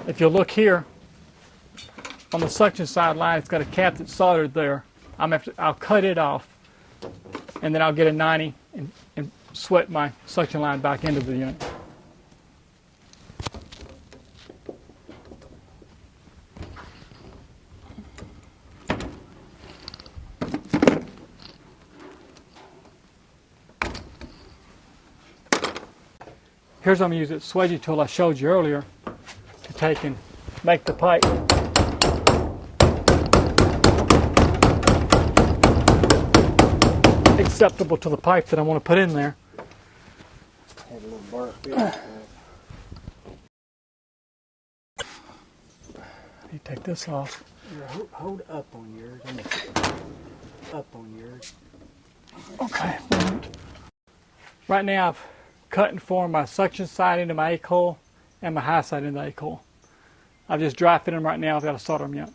If you'll look here, on the suction side line, it's got a cap that's soldered there. I'll cut it off, and then I'll get a 90 and sweat my suction line back into the unit. Here's I'm going to use that swedging tool I showed you earlier to take and make the pipe. Acceptable to the pipe that I want to put in there. Had a little burnt bit. You take this off. Hold up on yours. Up on yours. Okay. Right now I've cut and formed my suction side into my A-coil and my high side into the A-coil. I've just dry fitted them right now. I've got to solder them yet.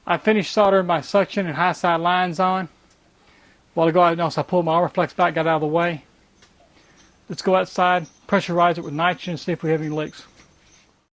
I finished soldering my suction and high side lines on. While ago I noticed I pulled my Armorflex back, got out of the way. Let's go outside, pressurize it with nitrogen, and see if we have any leaks.